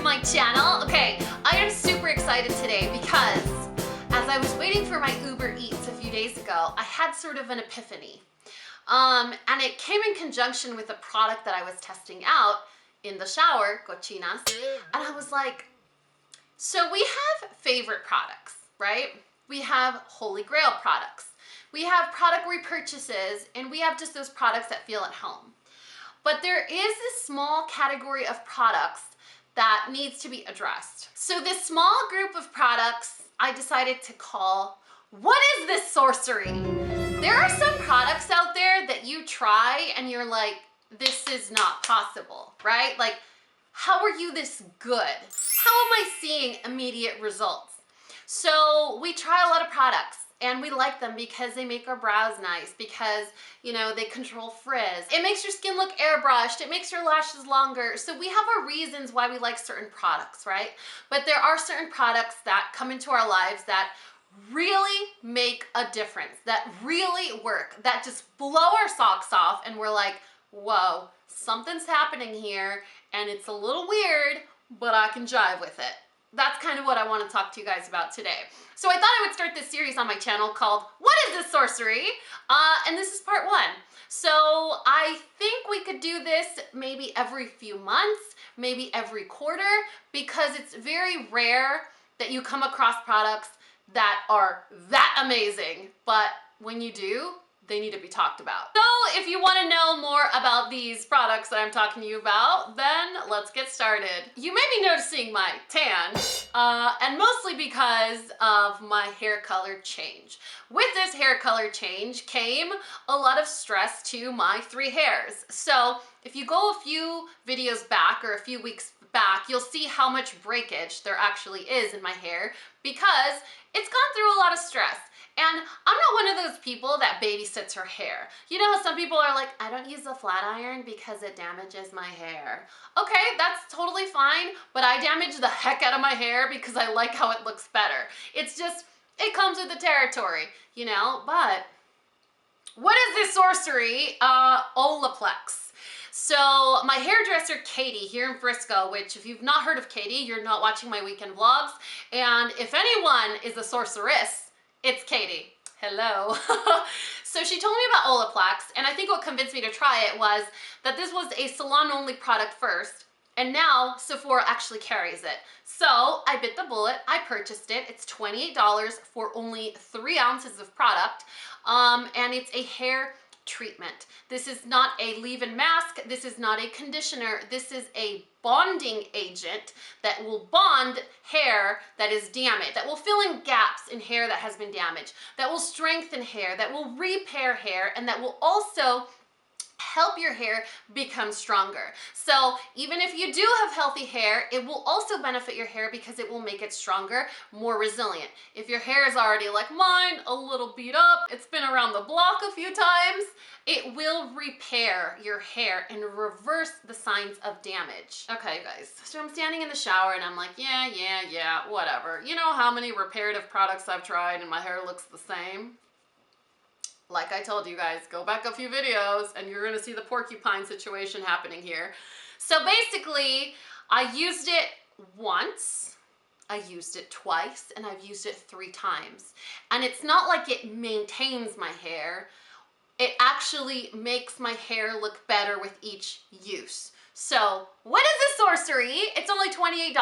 my channel. Okay, I am super excited today because as I was waiting for my Uber Eats a few days ago, I had sort of an epiphany. And it came in conjunction with a product that I was testing out in the shower, cochinas, and I was like, so we have favorite products, right? We have Holy Grail products. We have product repurchases, and we have just those products that feel at home. But there is this small category of products that needs to be addressed. So this small group of products I decided to call, what is this sorcery? There are some products out there that you try and you're like, this is not possible, right? Like, how are you this good? How am I seeing immediate results? So we try a lot of products and we like them because they make our brows nice, because, you know, they control frizz. It makes your skin look airbrushed. It makes your lashes longer. So we have our reasons why we like certain products, right? But there are certain products that come into our lives that really make a difference, that really work, that just blow our socks off and we're like, whoa, something's happening here and it's a little weird, but I can jive with it. That's kind of what I want to talk to you guys about today. So I thought I would start this series on my channel called What is this sorcery? And this is part one. So I think we could do this maybe every few months, maybe every quarter, because it's very rare that you come across products that are that amazing. But when you do, they need to be talked about. So if you want to know more about these products that I'm talking to you about, then let's get started. You may be noticing my tan, and mostly because of my hair color change. With this hair color change came a lot of stress to my three hairs. So if you go a few videos back or a few weeks back, you'll see how much breakage there actually is in my hair because it's gone through a lot of stress. And I'm not one of those people that babysits her hair. You know how some people are like, I don't use a flat iron because it damages my hair. Okay, that's totally fine, but I damage the heck out of my hair because I like how it looks better. It's just, it comes with the territory, you know? But what is this sorcery? Olaplex. So my hairdresser, Katie, here in Frisco, which if you've not heard of Katie, you're not watching my weekend vlogs. And if anyone is a sorceress, it's Katie. Hello. So she told me about Olaplex, and I think what convinced me to try it was that this was a salon-only product first, and now Sephora actually carries it. So I bit the bullet, I purchased it. It's $28 for only 3 ounces of product, and it's a hair treatment. This is not a leave-in mask. This is not a conditioner. This is a bonding agent that will bond hair that is damaged, that will fill in gaps in hair that has been damaged, that will strengthen hair, that will repair hair, and that will also help your hair become stronger. So even if you do have healthy hair, it will also benefit your hair because it will make it stronger, more resilient. If your hair is already like mine, a little beat up, it's been around the block a few times, it will repair your hair and reverse the signs of damage. Okay, guys, so I'm standing in the shower and I'm like, yeah, whatever. You know how many reparative products I've tried and my hair looks the same? Like I told you guys, go back a few videos and you're gonna see the porcupine situation happening here. So basically, I used it once, I used it twice, and I've used it 3 times. And it's not like it maintains my hair. It actually makes my hair look better with each use. So what is this sorcery? It's only $28.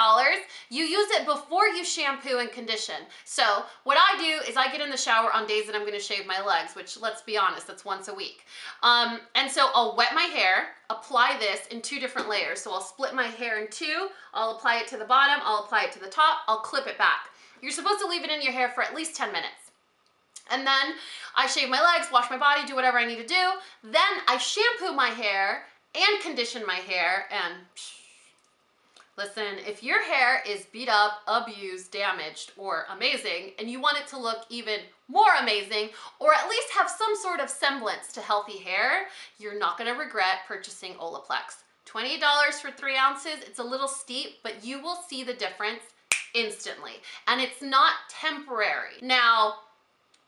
You use it before you shampoo and condition. So what I do is I get in the shower on days that I'm gonna shave my legs, which, let's be honest, that's once a week. And so I'll wet my hair, apply this in 2 different layers. So I'll split my hair in 2, I'll apply it to the bottom, I'll apply it to the top, I'll clip it back. You're supposed to leave it in your hair for at least 10 minutes. And then I shave my legs, wash my body, do whatever I need to do. Then I shampoo my hair and condition my hair, and listen, if your hair is beat up, abused, damaged, or amazing, and you want it to look even more amazing, or at least have some sort of semblance to healthy hair, you're not gonna regret purchasing Olaplex. $28 for 3 ounces, it's a little steep, but you will see the difference instantly, and it's not temporary. Now,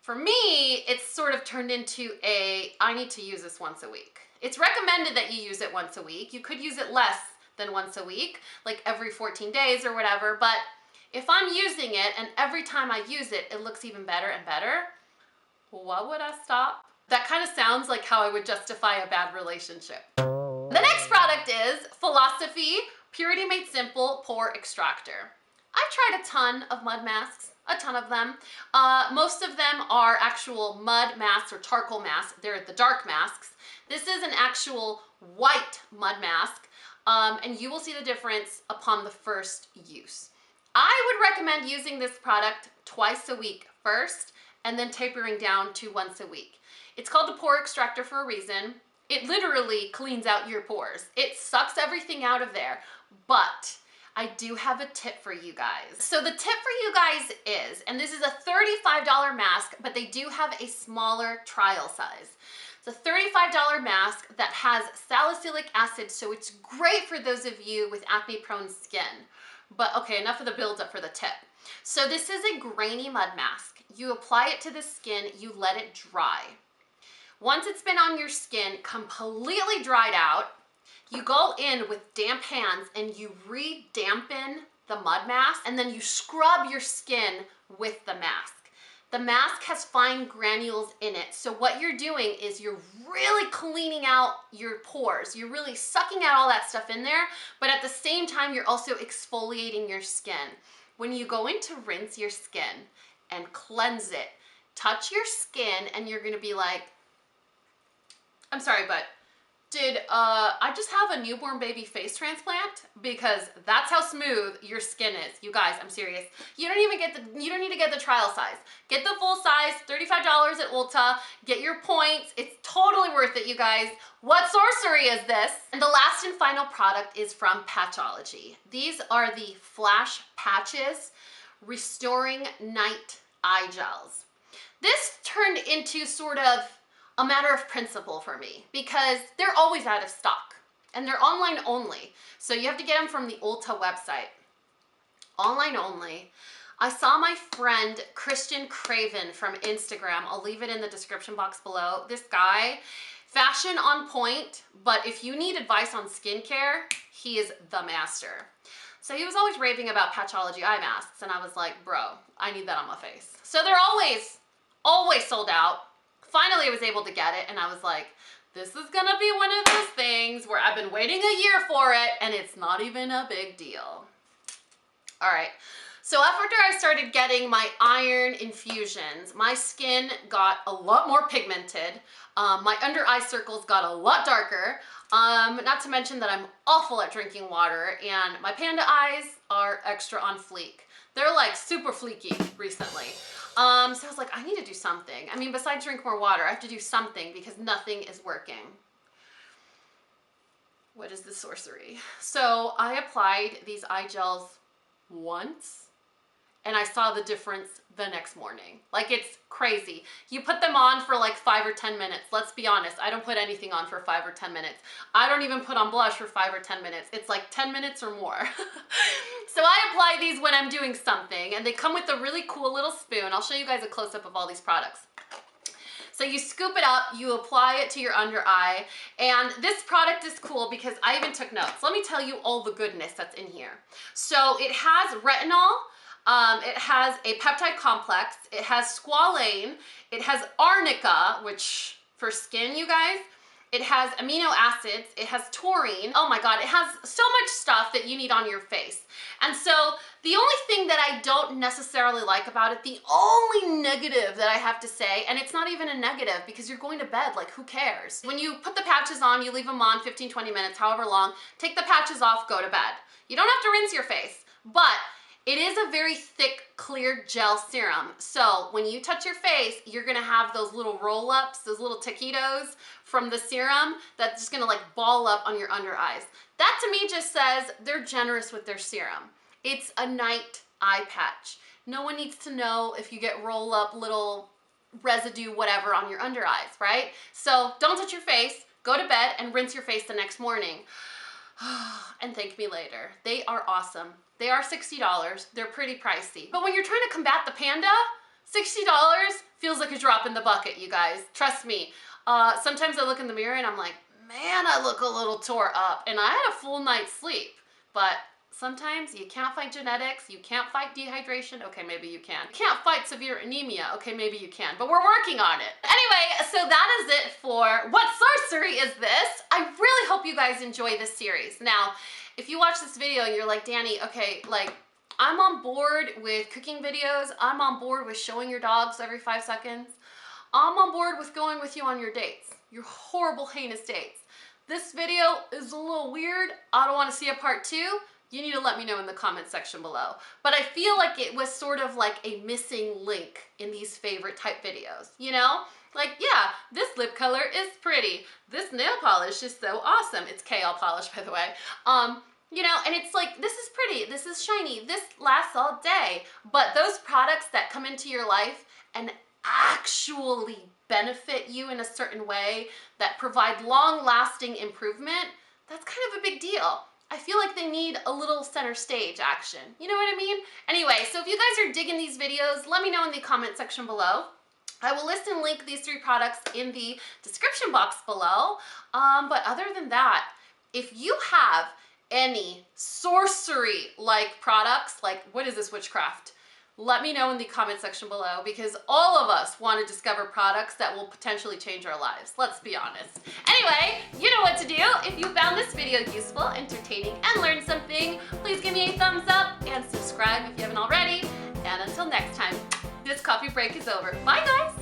for me, it's sort of turned into I need to use this once a week. It's recommended that you use it once a week. You could use it less than once a week, like every 14 days or whatever. But if I'm using it and every time I use it, it looks even better and better, why would I stop? That kind of sounds like how I would justify a bad relationship. The next product is Philosophy Purity Made Simple Pore Extractor. I've tried a ton of mud masks, a ton of them. Most of them are actual mud masks or charcoal masks. They're the dark masks. This is an actual white mud mask, and you will see the difference upon the first use. I would recommend using this product twice a week first, and then tapering down to once a week. It's called the Pore Extractor for a reason. It literally cleans out your pores. It sucks everything out of there, but I do have a tip for you guys. So the tip for you guys is, and this is a $35 mask, but they do have a smaller trial size. It's a $35 mask that has salicylic acid, so it's great for those of you with acne-prone skin. But okay, enough of the build-up for the tip. So this is a grainy mud mask. You apply it to the skin, you let it dry. Once it's been on your skin, completely dried out, you go in with damp hands and you re-dampen the mud mask, and then you scrub your skin with the mask. The mask has fine granules in it, so what you're doing is you're really cleaning out your pores. You're really sucking out all that stuff in there, but at the same time, you're also exfoliating your skin. When you go in to rinse your skin and cleanse it, touch your skin and you're gonna be like, I'm sorry, but did I just have a newborn baby face transplant? Because that's how smooth your skin is. You guys, I'm serious. You don't need to get the trial size. Get the full size, $35 at Ulta. Get your points. It's totally worth it, you guys. What sorcery is this? And the last and final product is from Patchology. These are the Flashpatches Restoring Night Eye Gels. This turned into sort of a matter of principle for me because they're always out of stock and they're online only. So you have to get them from the Ulta website. Online only. I saw my friend Christian Craven from Instagram. I'll leave it in the description box below. This guy, fashion on point, but if you need advice on skincare, he is the master. So he was always raving about Patchology eye masks and I was like, bro, I need that on my face. So they're always sold out. Finally, I was able to get it, and I was like, this is gonna be one of those things where I've been waiting a year for it, and it's not even a big deal. All right, so after I started getting my iron infusions, my skin got a lot more pigmented. My under eye circles got a lot darker. Not to mention that I'm awful at drinking water, and my panda eyes are extra on fleek. They're like super fleeky recently. So I was like, I need to do something. I mean, besides drink more water, I have to do something because nothing is working. What is the sorcery? So I applied these eye gels once and I saw the difference the next morning. Like, it's crazy. You put them on for like 5 or 10 minutes. Let's be honest, I don't put anything on for 5 or 10 minutes. I don't even put on blush for 5 or 10 minutes. It's like 10 minutes or more. So I apply these when I'm doing something, and they come with a really cool little spoon. I'll show you guys a close-up of all these products. So you scoop it up, you apply it to your under eye, and this product is cool because I even took notes. Let me tell you all the goodness that's in here. So it has retinol, it has a peptide complex, it has squalane, it has arnica, which for skin, you guys, it has amino acids, it has taurine. Oh my God, it has so much stuff that you need on your face. And so the only thing that I don't necessarily like about it, the only negative that I have to say, and it's not even a negative because you're going to bed, like who cares? When you put the patches on, you leave them on 15, 20 minutes, however long, take the patches off, go to bed. You don't have to rinse your face, but it is a very thick, clear gel serum. So when you touch your face, you're gonna have those little roll-ups, those little taquitos from the serum that's just gonna like ball up on your under eyes. That to me just says they're generous with their serum. It's a night eye patch. No one needs to know if you get roll-up little residue, whatever, on your under eyes, right? So don't touch your face, go to bed and rinse your face the next morning. And thank me later. They are awesome. They are $60. They're pretty pricey. But when you're trying to combat the panda, $60 feels like a drop in the bucket, you guys. Trust me. Sometimes I look in the mirror and I'm like, man, I look a little tore up, and I had a full night's sleep. But sometimes you can't fight genetics, you can't fight dehydration, okay, maybe you can. You can't fight severe anemia, okay, maybe you can, but we're working on it. Anyway, so that is it for What Sorcery Is This? I really hope you guys enjoy this series. Now, if you watch this video and you're like, Dani, okay, like, I'm on board with cooking videos, I'm on board with showing your dogs every 5 seconds, I'm on board with going with you on your dates, your horrible, heinous dates. This video is a little weird, I don't want to see a part 2. You need to let me know in the comment section below. But I feel like it was sort of like a missing link in these favorite type videos, you know? Like, yeah, this lip color is pretty. This nail polish is so awesome. It's KL polish, by the way. You know, and it's like, this is pretty, this is shiny, this lasts all day. But those products that come into your life and actually benefit you in a certain way, that provide long-lasting improvement, that's kind of a big deal. I feel like they need a little center stage action. You know what I mean? Anyway, so if you guys are digging these videos, let me know in the comment section below. I will list and link these 3 products in the description box below. But other than that, if you have any sorcery-like products, like, what is this witchcraft? Let me know in the comment section below, because all of us want to discover products that will potentially change our lives. Let's be honest. Anyway, you know what to do. If you found this video useful, entertaining, and learned something, please give me a thumbs up and subscribe if you haven't already. And until next time, this coffee break is over. Bye, guys.